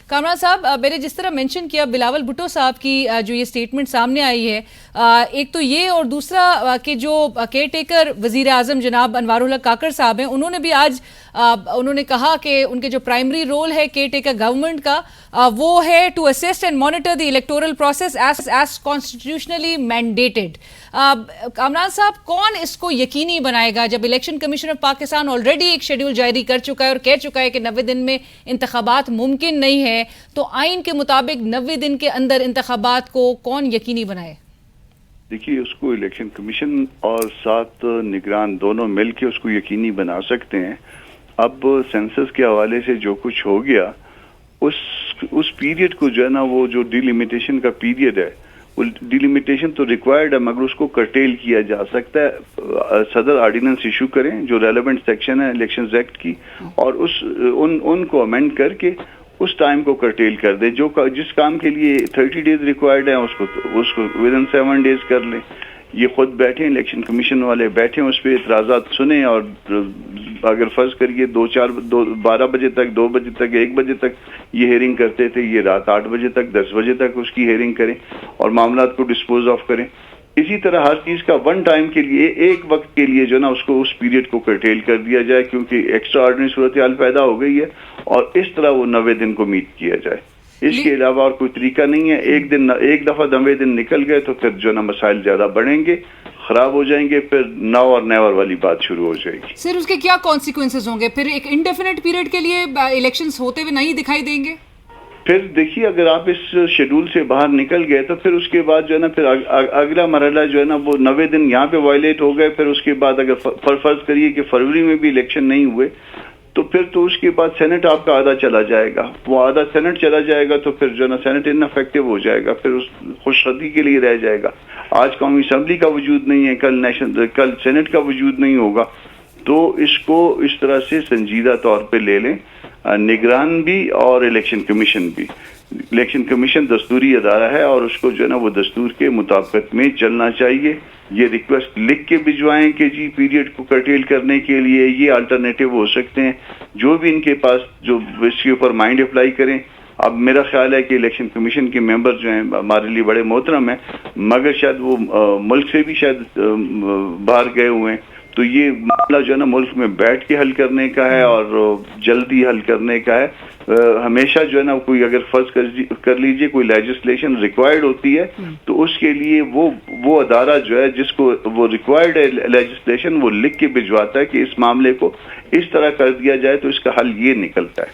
کامران صاحب، میں نے جس طرح مینشن کیا بلاول بھٹو صاحب کی جو یہ سٹیٹمنٹ سامنے آئی ہے، ایک تو یہ، اور دوسرا کہ جو کیئر ٹیکر وزیر اعظم جناب انوار الحق کاکڑ صاحب ہیں، انہوں نے بھی آج انہوں نے کہا کہ ان کے جو پرائمری رول ہے کیئر ٹیکر گورنمنٹ کا وہ ہے to assist and monitor the electoral process as constitutionally mandated. Kamran صاحب، کون اس کو یقینی بنائے گا جب election commission of Pakistan already ایک شیڈول جاری کر چکا ہے اور کہہ چکا ہے کہ 90 دن میں انتخابات ممکن نہیں ہے، تو آئین کے مطابق 90 دن کے اندر انتخابات کو کون یقینی بنائے؟ دیکھیے، اس کو الیکشن کمیشن اور ساتھ نگران دونوں مل کے اس کو یقینی بنا سکتے ہیں۔ اب سینسس کے حوالے سے جو کچھ ہو گیا، اس پیریڈ کو جو ہے نا، وہ جو ڈیلیمیٹیشن کا پیریڈ ہے، وہ ڈیلیمیٹیشن تو ریکوائرڈ ہے، مگر اس کو کرٹیل کیا جا سکتا ہے۔ صدر آرڈیننس ایشو کریں جو ریلیونٹ سیکشن ہے الیکشنز ایکٹ کی، اور ان کو امینڈ کر کے اس ٹائم کو کرٹیل کر دیں۔ جس کام کے لیے 30 ڈیز ریکوائرڈ ہیں اس کو ودن 7 ڈیز کر لیں۔ یہ خود بیٹھیں، الیکشن کمیشن والے بیٹھیں، اس پہ اعتراضات سنیں، اور اگر فرض کریے 12 بجے تک، 2 بجے تک، 1 بجے تک یہ ہیئرنگ کرتے تھے، یہ رات 8 بجے تک، 10 بجے تک اس کی ہیئرنگ کریں اور معاملات کو ڈسپوز آف کریں۔ اسی طرح ہر چیز کا ون ٹائم کے لیے، ایک وقت کے لیے جو نا، اس پیریڈ کو کرٹیل کر دیا جائے، کیونکہ ایکسٹرا آرڈنری صورتحال پیدا ہو گئی ہے، اور اس طرح وہ 90 دن کو میٹ کیا جائے۔ اس کے علاوہ اور کوئی طریقہ نہیں ہے۔ ایک دفعہ 90 دن نکل گئے تو پھر جو نا مسائل زیادہ بڑھیں گے، خراب ہو جائیں گے، پھر ناؤ اور نیور والی بات شروع ہو جائے گی۔ سر، اس کے کیا کانسیکوینسز ہوں گے؟ پھر ایک انڈیفینٹ پیریڈ کے لیے الیکشنز ہوتے ہوئے نہیں دکھائی دیں گے؟ پھر دیکھیے، اگر آپ اس شیڈول سے باہر نکل گئے تو پھر اس کے بعد جو ہے نا، پھر اگلا مرحلہ جو ہے نا، وہ 90 دن یہاں پہ وائلیٹ ہو گئے۔ پھر اس کے بعد اگر فرض کریے کہ فروری میں بھی الیکشن نہیں ہوئے، تو پھر تو اس کے بعد سینٹ آپ کا آدھا چلا جائے گا۔ وہ آدھا سینٹ چلا جائے گا تو پھر جو ہے نا سینٹ ان افیکٹو ہو جائے گا، پھر اس خوشخطی کے لیے رہ جائے گا۔ آج قومی اسمبلی کا وجود نہیں ہے، کل سینٹ کا وجود نہیں ہوگا۔ تو اس کو اس طرح سے سنجیدہ طور پہ لے لیں، نگران بھی اور الیکشن کمیشن بھی۔ الیکشن کمیشن دستوری ادارہ ہے، اور اس کو جو ہے نا وہ دستور کے مطابقت میں چلنا چاہیے۔ یہ ریکویسٹ لکھ کے بھجوائیں کہ جی پیریڈ کو کرٹیل کرنے کے لیے یہ الٹرنیٹیو ہو سکتے ہیں، جو بھی ان کے پاس جو اس کے اوپر مائنڈ اپلائی کریں۔ اب میرا خیال ہے کہ الیکشن کمیشن کے ممبر جو ہیں ہمارے لیے بڑے محترم ہیں، مگر شاید وہ ملک سے بھی شاید باہر گئے ہوئے ہیں، تو یہ معاملہ جو ہے نا ملک میں بیٹھ کے حل کرنے کا ہے اور جلدی حل کرنے کا ہے۔ ہمیشہ جو ہے نا، کوئی اگر فرض کر لیجئے کوئی لیجسلیشن ریکوائرڈ ہوتی ہے، تو اس کے لیے وہ ادارہ جو ہے جس کو وہ ریکوائرڈ ہے لیجسلیشن، وہ لکھ کے بھجواتا ہے کہ اس معاملے کو اس طرح کر دیا جائے تو اس کا حل یہ نکلتا ہے۔